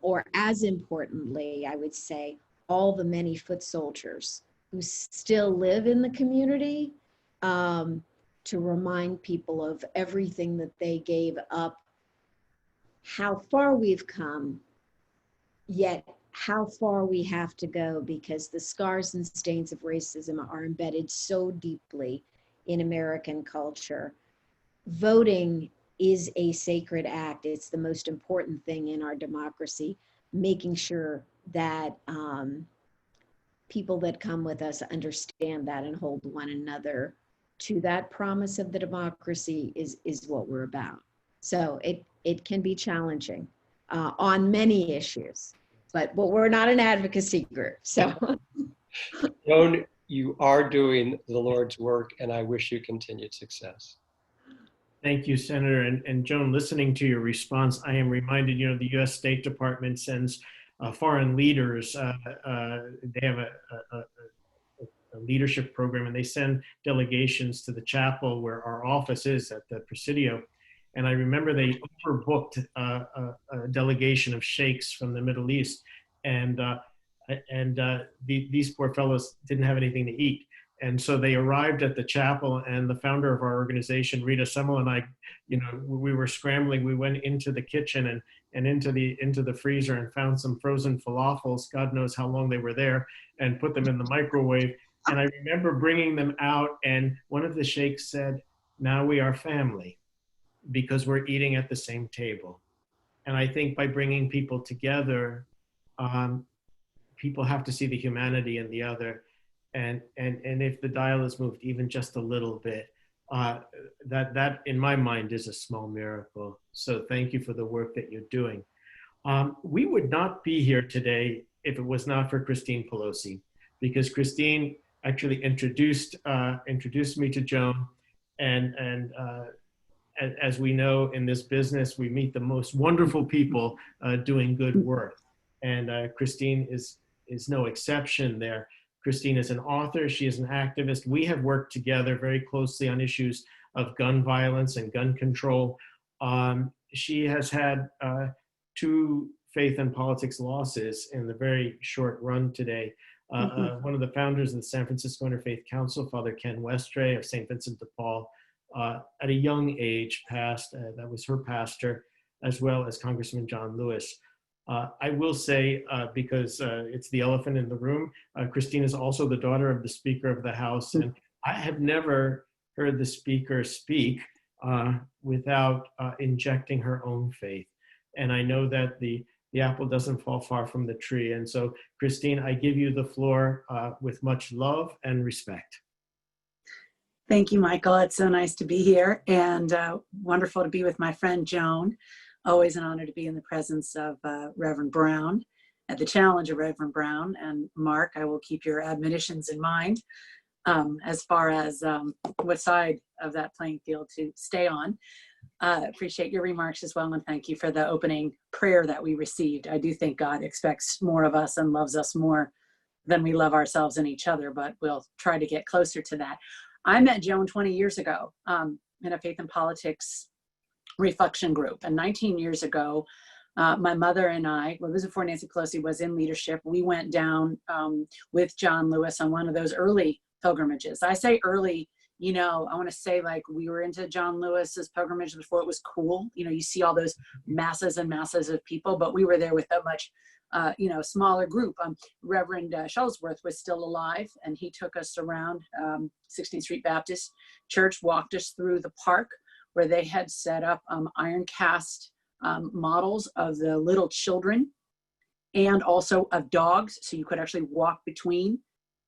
or as importantly, I would say, all the many foot soldiers who still live in the community, to remind people of everything that they gave up, how far we've come, yet how far we have to go, because the scars and stains of racism are embedded so deeply in American culture. Voting is a sacred act. It's the most important thing in our democracy. Making sure that people that come with us understand that and hold one another to that promise of the democracy is what we're about. So it can be challenging on many issues. But we're not an advocacy group, so. Joan, you are doing the Lord's work, and I wish you continued success. Thank you, Senator. And Joan, listening to your response, I am reminded, the U.S. State Department sends foreign leaders. They have a leadership program, and they send delegations to the chapel where our office is at the Presidio. And I remember they overbooked a delegation of sheikhs from the Middle East, and these poor fellows didn't have anything to eat. And so they arrived at the chapel, and the founder of our organization, Rita Semmel, and I, we were scrambling. We went into the kitchen and into the freezer and found some frozen falafels. God knows how long they were there, and put them in the microwave. And I remember bringing them out, and one of the sheikhs said, "Now we are family, because we're eating at the same table." And I think by bringing people together, people have to see the humanity in the other. And if the dial is moved even just a little bit, that in my mind is a small miracle. So thank you for the work that you're doing. We would not be here today if it was not for Christine Pelosi, because Christine actually introduced me to Joan, and as we know in this business, we meet the most wonderful people doing good work. And Christine is no exception there. Christine is an author. She is an activist. We have worked together very closely on issues of gun violence and gun control. she has had two faith and politics losses in the very short run today. One of the founders of the San Francisco Interfaith Council, Father Ken Westray of St. Vincent de Paul, at a young age passed. That was her pastor, as well as Congressman John Lewis. I will say, because it's the elephant in the room, Christine is also the daughter of the Speaker of the House, and I have never heard the Speaker speak without injecting her own faith. And I know that the apple doesn't fall far from the tree. And so, Christine, I give you the floor with much love and respect. Thank you, Michael. It's so nice to be here, and wonderful to be with my friend Joan. Always an honor to be in the presence of Reverend Brown, at the challenge of Reverend Brown. And Mark, I will keep your admonitions in mind as far as what side of that playing field to stay on. Appreciate your remarks as well, and thank you for the opening prayer that we received. I do think God expects more of us and loves us more than we love ourselves and each other, but we'll try to get closer to that. I met Joan 20 years ago in a faith and politics reflection group, and 19 years ago, my mother and I, well, this was before Nancy Pelosi was in leadership, we went down with John Lewis on one of those early pilgrimages. I say early, you know, I want to say like we were into John Lewis's pilgrimage before it was cool. You know, you see all those masses and masses of people, but we were there with a much, smaller group. Reverend Shuttlesworth was still alive, and he took us around 16th Street Baptist Church, walked us through the park where they had set up iron cast models of the little children and also of dogs. So you could actually walk between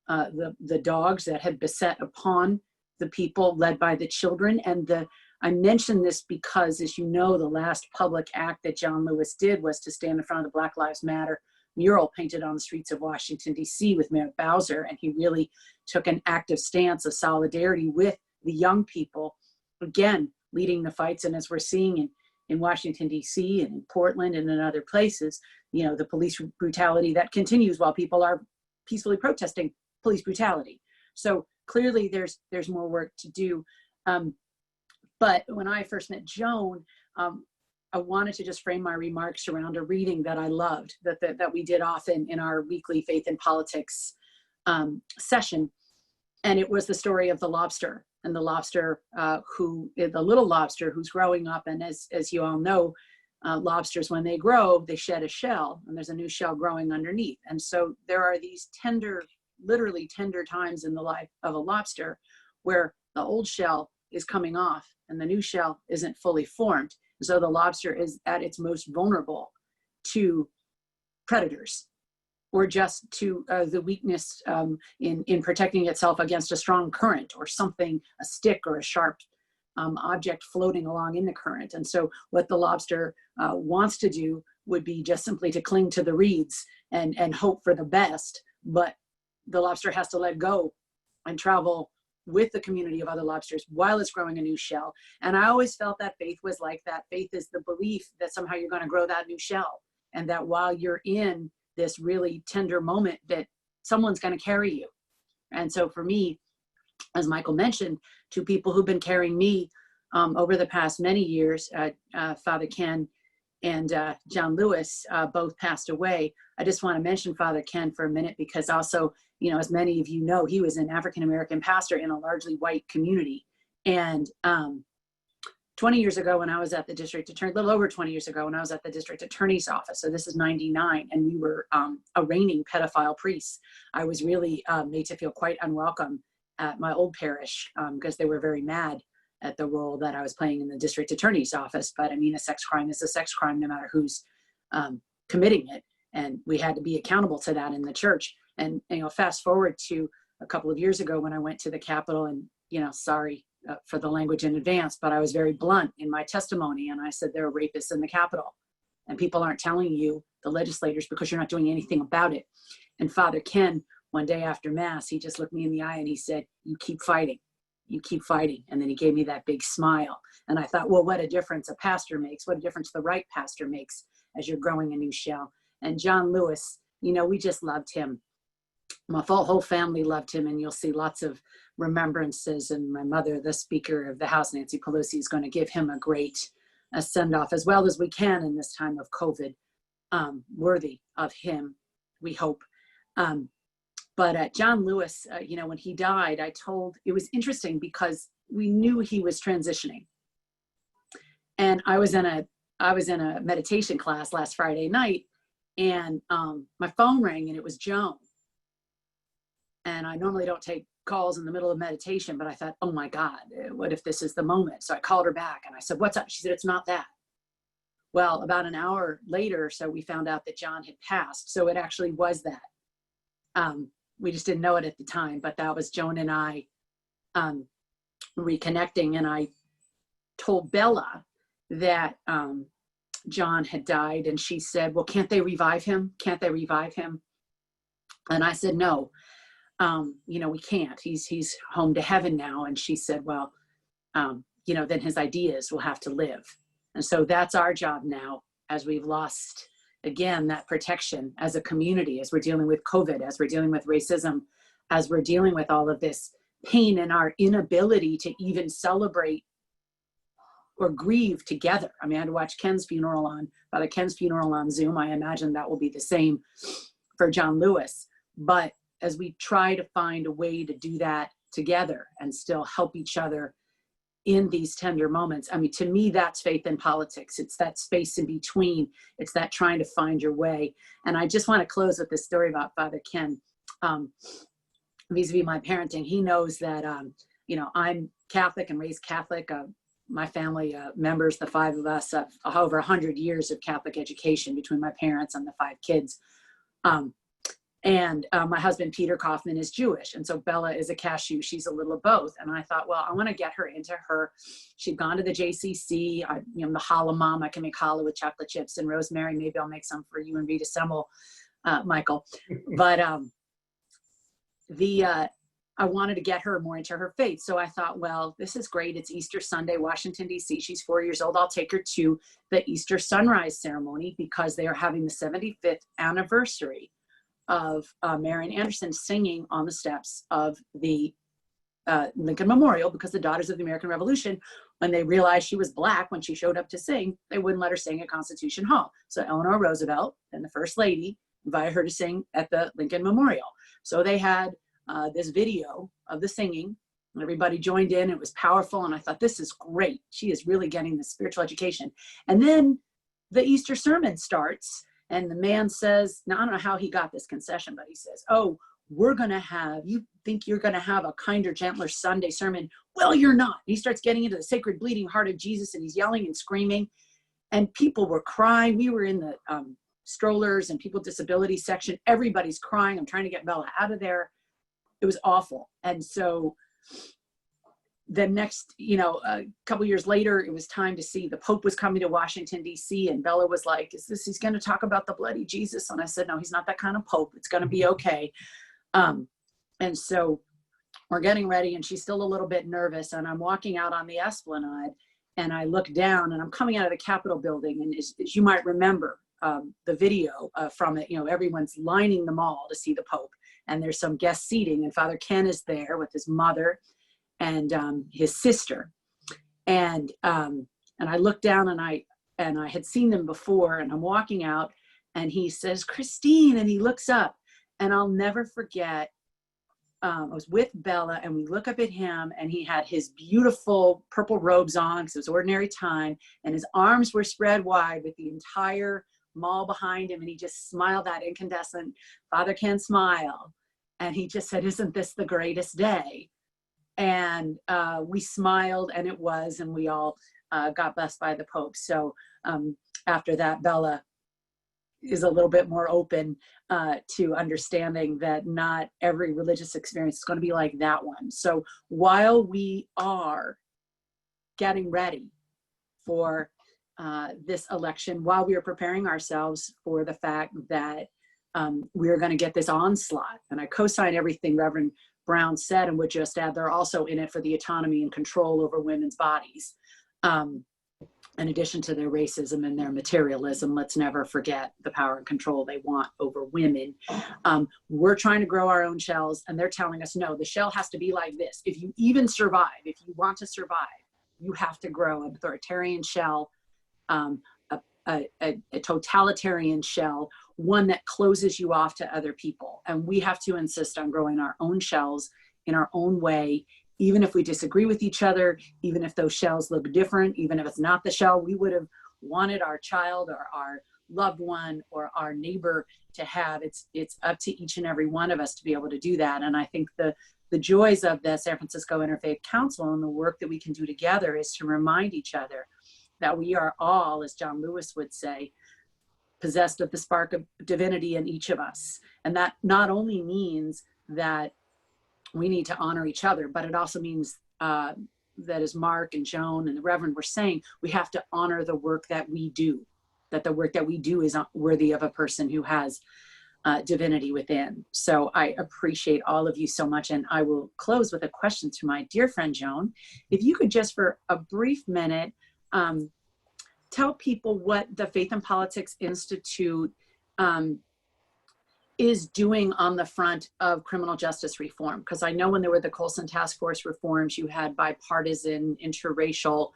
the dogs that had beset upon the people led by the children. And I mention this because, as you know, the last public act that John Lewis did was to stand in front of the Black Lives Matter mural painted on the streets of Washington, D.C. with Mayor Bowser. And he really took an active stance of solidarity with the young people, again, leading the fights. And as we're seeing in Washington, D.C. and in Portland and in other places, you know, the police brutality that continues while people are peacefully protesting police brutality. So clearly there's more work to do. But when I first met Joan, I wanted to just frame my remarks around a reading that I loved, that we did often in our weekly faith and politics session. And it was the story of the lobster, and the lobster the little lobster who's growing up. And as you all know, lobsters, when they grow, they shed a shell, and there's a new shell growing underneath. And so there are these literally tender times in the life of a lobster where the old shell is coming off and the new shell isn't fully formed. So the lobster is at its most vulnerable to predators, or just to the weakness in protecting itself against a strong current or something, a stick or a sharp object floating along in the current. And so what the lobster wants to do would be just simply to cling to the reeds and hope for the best. But the lobster has to let go and travel with the community of other lobsters while it's growing a new shell. And I always felt that faith was like that. Faith is the belief that somehow you're going to grow that new shell, and that while you're in this really tender moment, that someone's going to carry you. And so for me, as Michael mentioned, two people who've been carrying me over the past many years, Father Ken and John Lewis, both passed away. I just want to mention Father Ken for a minute, because also, you know, as many of you know, he was an African-American pastor in a largely white community. And 20 years ago when I was at the district attorney, a little over 20 years ago when I was at the district attorney's office, so this is 99, and we were arraigning pedophile priests, I was really made to feel quite unwelcome at my old parish because they were very mad at the role that I was playing in the district attorney's office. But I mean, a sex crime is a sex crime no matter who's committing it. And we had to be accountable to that in the church. And, you know, fast forward to a couple of years ago when I went to the Capitol, and, you know, sorry for the language in advance, but I was very blunt in my testimony. And I said, there are rapists in the Capitol, and people aren't telling you, the legislators, because you're not doing anything about it. And Father Ken, one day after Mass, he just looked me in the eye and he said, you keep fighting. You keep fighting. And then he gave me that big smile. And I thought, well, what a difference a pastor makes, what a difference the right pastor makes as you're growing a new shell. And John Lewis, you know, we just loved him. My whole family loved him, and you'll see lots of remembrances. And my mother, the Speaker of the House, Nancy Pelosi, is going to give him a great a send-off as well as we can in this time of COVID, worthy of him, we hope. But John Lewis, when he died, it was interesting because we knew he was transitioning. And I was in a meditation class last Friday night, and my phone rang, and it was Joan. And I normally don't take calls in the middle of meditation, but I thought, oh my God, what if this is the moment? So I called her back and I said, what's up? She said, it's not that. Well, about an hour later or so, we found out that John had passed. So it actually was that. We just didn't know it at the time, but that was Joan and I reconnecting. And I told Bella that John had died, and she said, well, can't they revive him? Can't they revive him? And I said, no, we can't. He's home to heaven now. And she said, well, then his ideas will have to live. And so that's our job now, as we've lost, again, that protection as a community, as we're dealing with COVID, as we're dealing with racism, as we're dealing with all of this pain and our inability to even celebrate or grieve together. I mean, I had to watch Father Ken's funeral on Zoom. I imagine that will be the same for John Lewis. But as we try to find a way to do that together and still help each other in these tender moments. I mean, to me, that's faith in politics. It's that space in between. It's that trying to find your way. And I just want to close with this story about Father Ken. Vis-a-vis my parenting, he knows that, I'm Catholic and raised Catholic. My family members, the five of us, have over 100 years of Catholic education between my parents and the five kids. And my husband, Peter Kaufman, is Jewish. And so Bella is a cashew. She's a little of both. And I thought, well, I want to get her into she'd gone to the JCC. I'm the challah mom. I can make challah with chocolate chips and rosemary. Maybe I'll make some for you and Rita Semmel, Michael. But I wanted to get her more into her faith. So I thought, well, this is great. It's Easter Sunday, Washington, D.C. She's 4 years old. I'll take her to the Easter sunrise ceremony because they are having the 75th anniversary of Marian Anderson singing on the steps of the Lincoln Memorial, because the Daughters of the American Revolution, when they realized she was Black when she showed up to sing, they wouldn't let her sing at Constitution Hall. So Eleanor Roosevelt, then the First Lady, invited her to sing at the Lincoln Memorial. So they had this video of the singing. Everybody joined in. It was powerful. And I thought, this is great. She is really getting the spiritual education. And then the Easter sermon starts. And the man says, now I don't know how he got this concession, but he says, oh, you think you're going to have a kinder, gentler Sunday sermon? Well, you're not. And he starts getting into the sacred bleeding heart of Jesus, and he's yelling and screaming. And people were crying. We were in the strollers and people with disability section. Everybody's crying. I'm trying to get Bella out of there. It was awful. And so the next, a couple years later, it was time to see the Pope was coming to Washington, D.C. And Bella was like, he's going to talk about the bloody Jesus? And I said, no, he's not that kind of Pope. It's going to be okay. And so we're getting ready, and she's still a little bit nervous. And I'm walking out on the Esplanade, and I look down, and I'm coming out of the Capitol building. And as you might remember, the video from it, everyone's lining the mall to see the Pope. And there's some guest seating, and Father Ken is there with his mother and his sister, and I looked down, and I had seen them before, and I'm walking out, and he says, Christine, and he looks up, and I'll never forget. I was with Bella, and we look up at him, and he had his beautiful purple robes on because it was ordinary time, and his arms were spread wide with the entire mall behind him, and he just smiled, that incandescent Father Ken smile, and he just said, isn't this the greatest day? And we smiled, and it was, and we all got blessed by the Pope. So after that, Bella is a little bit more open to understanding that not every religious experience is going to be like that one. So while we are getting ready for this election, while we are preparing ourselves for the fact that we're going to get this onslaught, and I co-sign everything Reverend Brown said, and would just add, they're also in it for the autonomy and control over women's bodies. In addition to their racism and their materialism, let's never forget the power and control they want over women. We're trying to grow our own shells, and they're telling us, no, the shell has to be like this. If you even survive, if you want to survive, you have to grow an authoritarian shell a totalitarian shell, one that closes you off to other people. And we have to insist on growing our own shells in our own way, even if we disagree with each other, even if those shells look different, even if it's not the shell we would have wanted our child or our loved one or our neighbor to have. It's up to each and every one of us to be able to do that. And I think the joys of the San Francisco Interfaith Council and the work that we can do together is to remind each other that we are all, as John Lewis would say, possessed of the spark of divinity in each of us. And that not only means that we need to honor each other, but it also means that, as Mark and Joan and the Reverend were saying, we have to honor the work that we do, that the work that we do is worthy of a person who has divinity within. So I appreciate all of you so much. And I will close with a question to my dear friend, Joan. If you could just for a brief minute, tell people what the Faith and Politics Institute is doing on the front of criminal justice reform. Because I know when there were the Colson Task Force reforms, you had bipartisan, interracial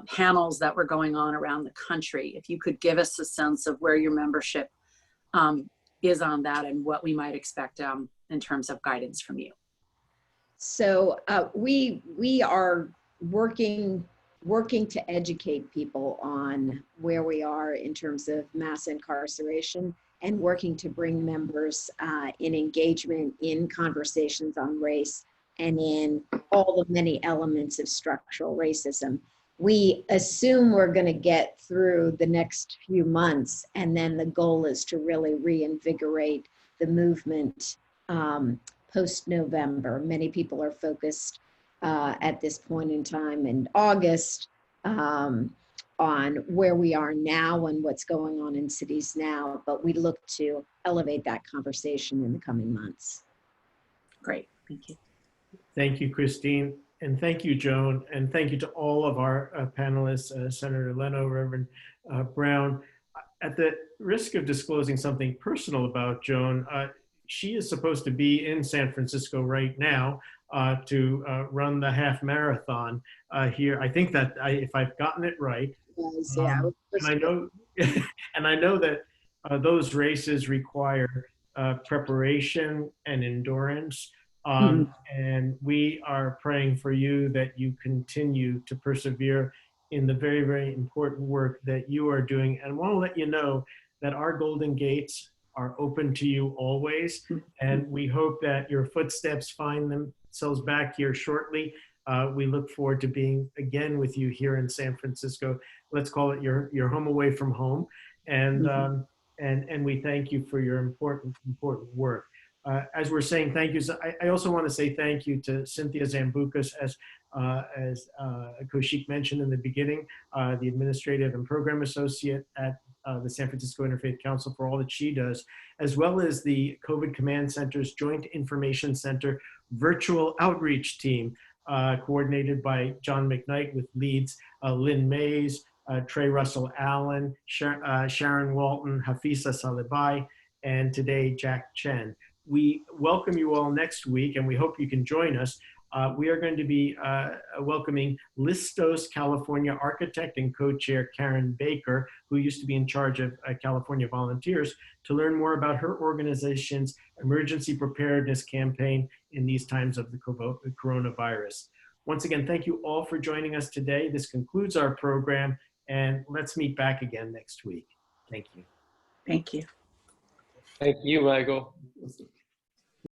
panels that were going on around the country. If you could give us a sense of where your membership is on that and what we might expect in terms of guidance from you. So we are working to educate people on where we are in terms of mass incarceration and working to bring members in engagement in conversations on race and in all the many elements of structural racism. We assume we're going to get through the next few months, and then the goal is to really reinvigorate the movement post-November. Many people are focused at this point in time in August on where we are now and what's going on in cities now, but we look to elevate that conversation in the coming months. Great, thank you. Thank you, Christine. And thank you, Joan. And thank you to all of our panelists, Senator Leno, Reverend Brown. At the risk of disclosing something personal about Joan, she is supposed to be in San Francisco right now to run the half marathon here. I think that if I've gotten it right. Yeah. And I know, and I know that those races require preparation and endurance. And we are praying for you that you continue to persevere in the very, very important work that you are doing. And I want to let you know that our golden gates are open to you always. And we hope that your footsteps find themselves back here shortly. We look forward to being again with you here in San Francisco. Let's call it your home away from home. And we thank you for your important work. As we're saying thank yous, I also want to say thank you to Cynthia Zambucas, as Kaushik mentioned in the beginning, the Administrative and Program Associate at the San Francisco Interfaith Council, for all that she does, as well as the COVID Command Center's Joint Information Center virtual outreach team, coordinated by John McKnight, with leads Lynn Mays, Trey Russell Allen, Sharon Walton, Hafisa Salibai, and today Jack Chen. We welcome you all next week, and we hope you can join us. We are going to be welcoming Listos California architect and co-chair Karen Baker, who used to be in charge of California Volunteers, to learn more about her organization's emergency preparedness campaign in these times of the coronavirus. Once again, thank you all for joining us today. This concludes our program, and let's meet back again next week. Thank you. Thank you. Thank you, Michael.